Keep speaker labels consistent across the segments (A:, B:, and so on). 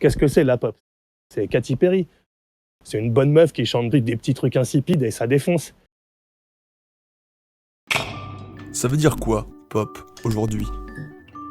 A: Qu'est-ce que c'est la pop? C'est Katy Perry. C'est une bonne meuf qui chante des petits trucs insipides et ça défonce.
B: Ça veut dire quoi, pop, aujourd'hui?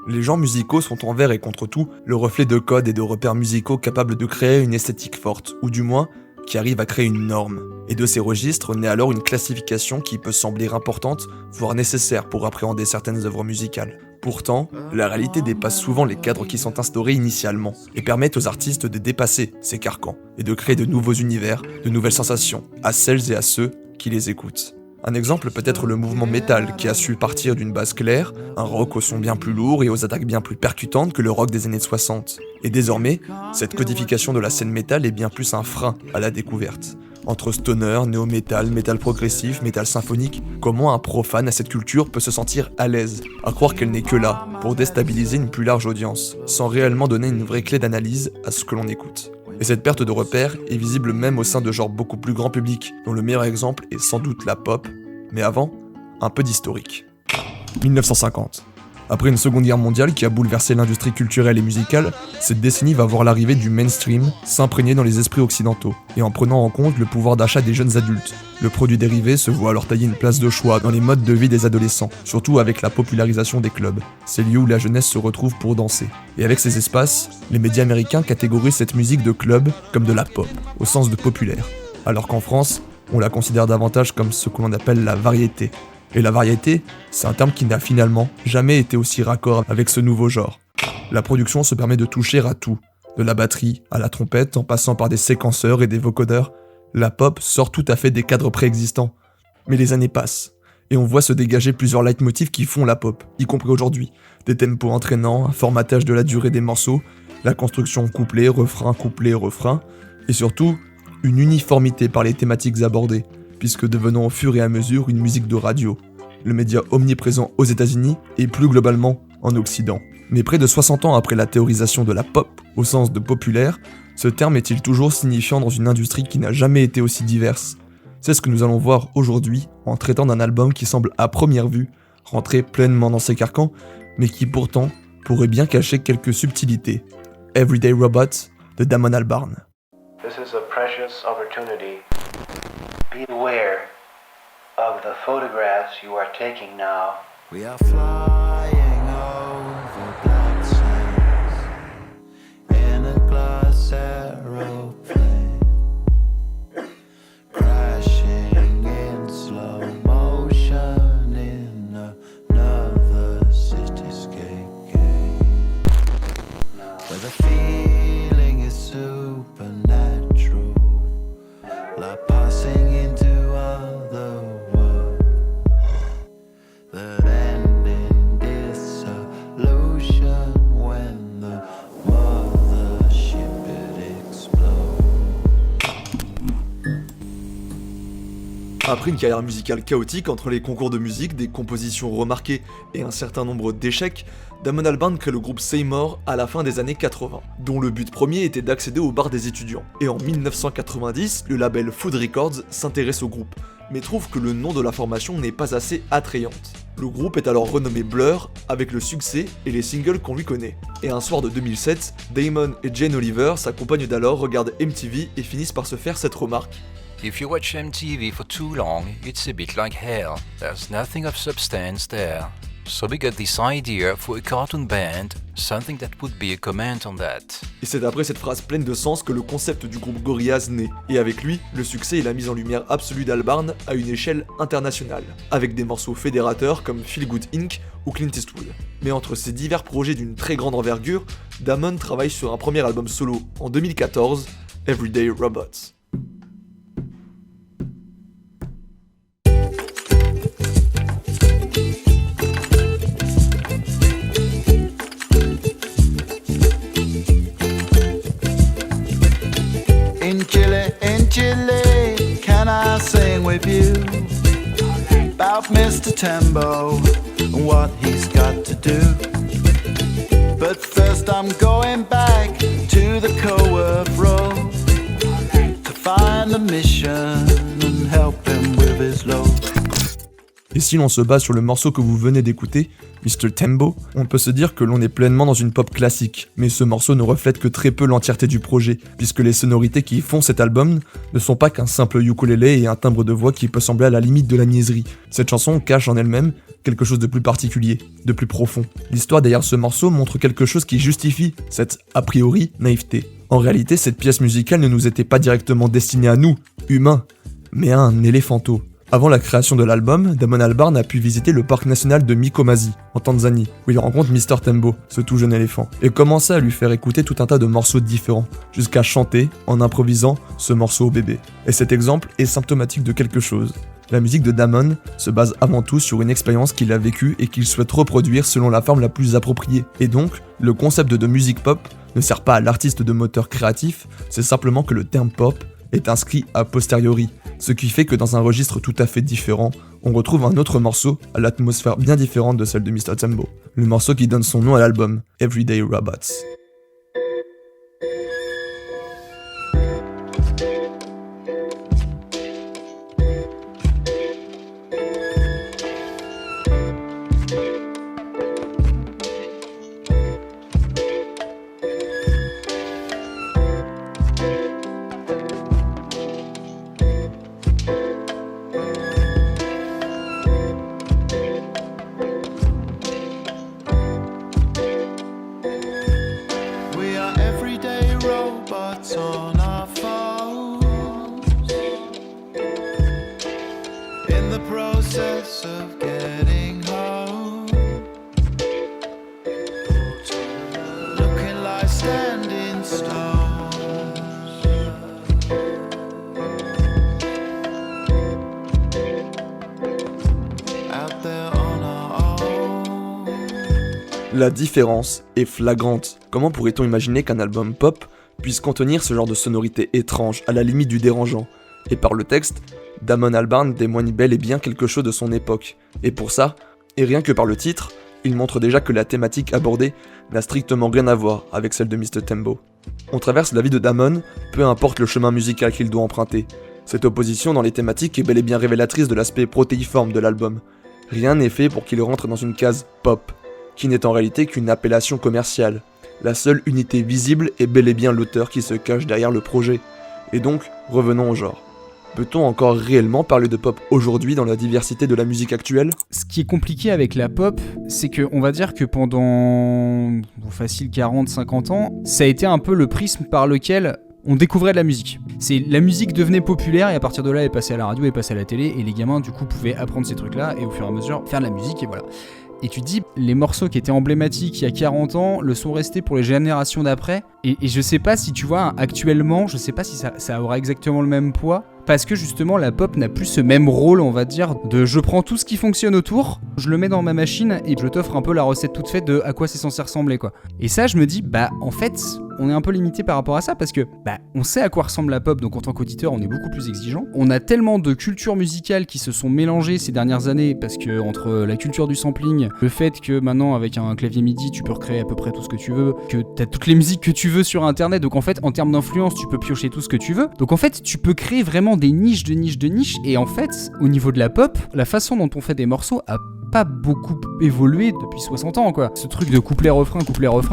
B: Les genres musicaux sont envers et contre tout le reflet de codes et de repères musicaux capables de créer une esthétique forte, ou du moins, qui arrivent à créer une norme. Et de ces registres naît alors une classification qui peut sembler importante, voire nécessaire pour appréhender certaines œuvres musicales. Pourtant, la réalité dépasse souvent les cadres qui sont instaurés initialement, et permettent aux artistes de dépasser ces carcans, et de créer de nouveaux univers, de nouvelles sensations, à celles et à ceux qui les écoutent. Un exemple peut être le mouvement metal qui a su partir d'une base claire, un rock au son bien plus lourd et aux attaques bien plus percutantes que le rock des années 60. Et désormais, cette codification de la scène metal est bien plus un frein à la découverte. Entre stoner, néo-metal, métal progressif, métal symphonique, comment un profane à cette culture peut se sentir à l'aise, à croire qu'elle n'est que là, pour déstabiliser une plus large audience, sans réellement donner une vraie clé d'analyse à ce que l'on écoute. Et cette perte de repères est visible même au sein de genres beaucoup plus grand public, dont le meilleur exemple est sans doute la pop, mais avant, un peu d'historique. 1950. Après une seconde guerre mondiale qui a bouleversé l'industrie culturelle et musicale, cette décennie va voir l'arrivée du mainstream s'imprégner dans les esprits occidentaux, et en prenant en compte le pouvoir d'achat des jeunes adultes. Le produit dérivé se voit alors tailler une place de choix dans les modes de vie des adolescents, surtout avec la popularisation des clubs, ces lieux où la jeunesse se retrouve pour danser. Et avec ces espaces, les médias américains catégorisent cette musique de club comme de la pop, au sens de populaire, alors qu'en France, on la considère davantage comme ce que l'on appelle la variété. Et la variété, c'est un terme qui n'a finalement jamais été aussi raccord avec ce nouveau genre. La production se permet de toucher à tout, de la batterie à la trompette en passant par des séquenceurs et des vocodeurs. La pop sort tout à fait des cadres préexistants. Mais les années passent, et on voit se dégager plusieurs leitmotifs qui font la pop, y compris aujourd'hui. Des tempos entraînants, un formatage de la durée des morceaux, la construction couplet, refrain, et surtout, une uniformité par les thématiques abordées, puisque devenant au fur et à mesure une musique de radio, le média omniprésent aux États-Unis et plus globalement en Occident. Mais près de 60 ans après la théorisation de la pop, au sens de populaire, ce terme est-il toujours signifiant dans une industrie qui n'a jamais été aussi diverse? C'est ce que nous allons voir aujourd'hui en traitant d'un album qui semble à première vue rentrer pleinement dans ses carcans, mais qui pourtant pourrait bien cacher quelques subtilités. Everyday Robot de Damon Albarn.
C: This is a precious opportunity. Beware of the photographs you are taking now.
D: We are flying over black sands in a glass aeroplane, crashing in slow motion in another cityscape game, where the feeling is supernatural, like passing into other worlds that end in dissolution when the mothership it explodes.
B: Après une carrière musicale chaotique entre les concours de musique, des compositions remarquées et un certain nombre d'échecs, Damon Albarn crée le groupe Seymour à la fin des années 80, dont le but premier était d'accéder au bar des étudiants. Et en 1990, le label Food Records s'intéresse au groupe, mais trouve que le nom de la formation n'est pas assez attrayante. Le groupe est alors renommé Blur, avec le succès et les singles qu'on lui connaît. Et un soir de 2007, Damon et Jane Oliver s'accompagnent d'alors, regardent MTV et finissent par se faire cette remarque.
E: If you watch MTV for too long, it's a bit like hell. There's nothing of substance there. So we got this idea for a cartoon band, something that would be a comment on that.
B: Et c'est après cette phrase pleine de sens que le concept du groupe Gorillaz naît, et avec lui, le succès et la mise en lumière absolue d'Albarn à une échelle internationale, avec des morceaux fédérateurs comme Feel Good Inc. ou Clint Eastwood. Mais entre ces divers projets d'une très grande envergure, Damon travaille sur un premier album solo en 2014, Everyday Robots.
D: In Chile, can I sing with you about Mr. Tembo and what he's got to do? But first I'm going back to the Coworth Road to find the mission and help him with his load.
B: Et si l'on se base sur le morceau que vous venez d'écouter, Mr. Tembo, on peut se dire que l'on est pleinement dans une pop classique, mais ce morceau ne reflète que très peu l'entièreté du projet, puisque les sonorités qui font cet album ne sont pas qu'un simple ukulélé et un timbre de voix qui peut sembler à la limite de la niaiserie. Cette chanson cache en elle-même quelque chose de plus particulier, de plus profond. L'histoire derrière ce morceau montre quelque chose qui justifie cette, a priori, naïveté. En réalité, cette pièce musicale ne nous était pas directement destinée à nous, humains, mais à un éléphanto. Avant la création de l'album, Damon Albarn a pu visiter le parc national de Mikomazi, en Tanzanie, où il rencontre Mr. Tembo, ce tout jeune éléphant, et commença à lui faire écouter tout un tas de morceaux différents, jusqu'à chanter, en improvisant, ce morceau au bébé. Et cet exemple est symptomatique de quelque chose. La musique de Damon se base avant tout sur une expérience qu'il a vécue et qu'il souhaite reproduire selon la forme la plus appropriée. Et donc, le concept de musique pop ne sert pas à l'artiste de moteur créatif, c'est simplement que le terme pop est inscrit a posteriori, ce qui fait que dans un registre tout à fait différent, on retrouve un autre morceau à l'atmosphère bien différente de celle de Mr. Tembo, le morceau qui donne son nom à l'album, Everyday Robots.
D: On our phones, in the process of getting home, looking like standing stones, out there on our own.
B: La différence est flagrante. Comment pourrait-on imaginer qu'un album pop puisse contenir ce genre de sonorité étrange, à la limite du dérangeant? Et par le texte, Damon Albarn témoigne bel et bien quelque chose de son époque. Et pour ça, et rien que par le titre, il montre déjà que la thématique abordée n'a strictement rien à voir avec celle de Mr. Tembo. On traverse la vie de Damon, peu importe le chemin musical qu'il doit emprunter. Cette opposition dans les thématiques est bel et bien révélatrice de l'aspect protéiforme de l'album. Rien n'est fait pour qu'il rentre dans une case pop, qui n'est en réalité qu'une appellation commerciale. La seule unité visible est bel et bien l'auteur qui se cache derrière le projet. Et donc, revenons au genre. Peut-on encore réellement parler de pop aujourd'hui dans la diversité de la musique actuelle ?
F: Ce qui est compliqué avec la pop, c'est que on va dire que pendant facile 40-50 ans, ça a été un peu le prisme par lequel on découvrait de la musique. La musique devenait populaire et à partir de là, elle passait à la radio, elle passait à la télé et les gamins du coup pouvaient apprendre ces trucs-là et au fur et à mesure faire de la musique et voilà. Et tu te dis, les morceaux qui étaient emblématiques il y a 40 ans le sont restés pour les générations d'après. Et je sais pas si tu vois, actuellement, je sais pas si ça aura exactement le même poids. Parce que justement, la pop n'a plus ce même rôle, on va dire, de je prends tout ce qui fonctionne autour, je le mets dans ma machine et je t'offre un peu la recette toute faite de à quoi c'est censé ressembler, quoi. Et ça, je me dis, en fait, on est un peu limité par rapport à ça parce que, on sait à quoi ressemble la pop, donc en tant qu'auditeur, on est beaucoup plus exigeant. On a tellement de cultures musicales qui se sont mélangées ces dernières années parce que entre la culture du sampling, le fait que maintenant, avec un clavier MIDI, tu peux recréer à peu près tout ce que tu veux, que t'as toutes les musiques que tu veux sur internet, donc en fait, en termes d'influence, tu peux piocher tout ce que tu veux. Donc en fait, tu peux créer vraiment des niches de niches, et en fait, au niveau de la pop, la façon dont on fait des morceaux a pas beaucoup évolué depuis 60 ans, quoi. Ce truc de couplet-refrain,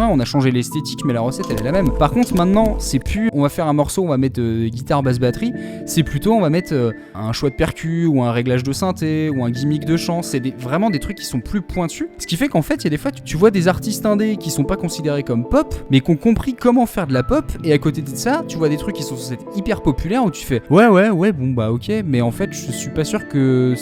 F: on a changé l'esthétique, mais la recette, elle est la même. Par contre, maintenant, c'est plus, on va faire un morceau, on va mettre guitare, basse, batterie, c'est plutôt, on va mettre un choix de percu, ou un réglage de synthé, ou un gimmick de chant, c'est vraiment des trucs qui sont plus pointus, ce qui fait qu'en fait, il y a des fois, tu vois des artistes indés qui sont pas considérés comme pop, mais qui ont compris comment faire de la pop, et à côté de ça, tu vois des trucs qui sont censés être hyper populaires, où tu fais, ouais, bon, ok, mais en fait, je suis pas sûr que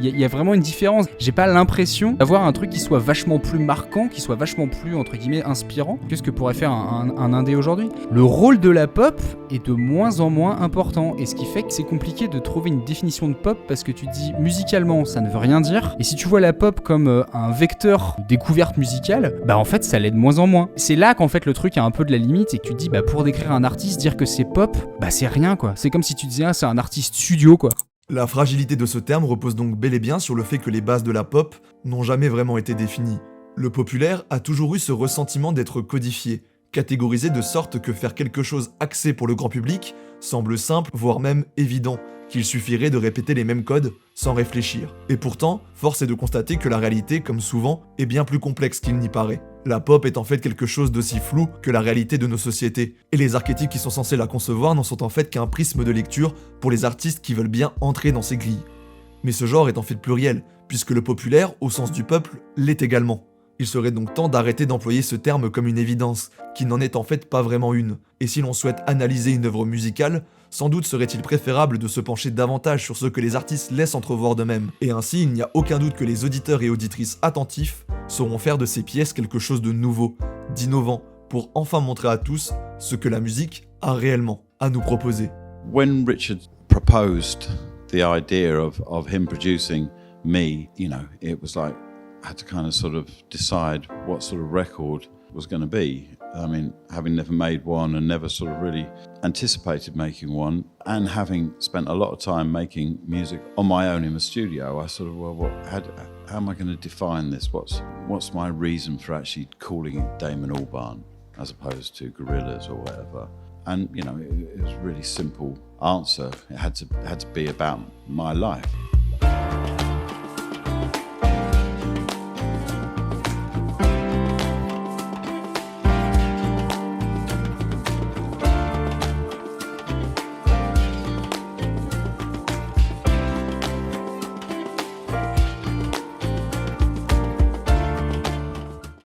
F: il y a vraiment une différence. J'ai pas l'impression d'avoir un truc qui soit vachement plus marquant, qui soit vachement plus, entre guillemets, inspirant que ce que pourrait faire un indé aujourd'hui. Le rôle de la pop est de moins en moins important, et ce qui fait que c'est compliqué de trouver une définition de pop, parce que tu te dis, musicalement, ça ne veut rien dire, et si tu vois la pop comme un vecteur de découverte musicale, en fait, ça l'est de moins en moins. C'est là qu'en fait, le truc a un peu de la limite, et que tu te dis, pour décrire un artiste, dire que c'est pop, c'est rien, quoi. C'est comme si tu disais, c'est un artiste studio, quoi.
B: La fragilité de ce terme repose donc bel et bien sur le fait que les bases de la pop n'ont jamais vraiment été définies. Le populaire a toujours eu ce ressentiment d'être codifié, catégorisé de sorte que faire quelque chose axé pour le grand public semble simple, voire même évident, qu'il suffirait de répéter les mêmes codes sans réfléchir. Et pourtant, force est de constater que la réalité, comme souvent, est bien plus complexe qu'il n'y paraît. La pop est en fait quelque chose d'aussi flou que la réalité de nos sociétés, et les archétypes qui sont censés la concevoir n'en sont en fait qu'un prisme de lecture pour les artistes qui veulent bien entrer dans ces grilles. Mais ce genre est en fait pluriel, puisque le populaire, au sens du peuple, l'est également. Il serait donc temps d'arrêter d'employer ce terme comme une évidence, qui n'en est en fait pas vraiment une. Et si l'on souhaite analyser une œuvre musicale, sans doute serait-il préférable de se pencher davantage sur ce que les artistes laissent entrevoir d'eux-mêmes. Et ainsi, il n'y a aucun doute que les auditeurs et auditrices attentifs sauront faire de ces pièces quelque chose de nouveau, d'innovant, pour enfin montrer à tous ce que la musique a réellement à nous proposer.
G: When Richard proposed the idea of him producing me, you know, it was like I had to kind of sort of decide what sort of record was going to be. I mean, having never made one and never sort of really anticipated making one, and having spent a lot of time making music on my own in the studio, I sort of, well, how am I going to define this? What's my reason for actually calling it Damon Albarn as opposed to Gorillaz or whatever? And you know, it was a really simple answer. It had to be about my life.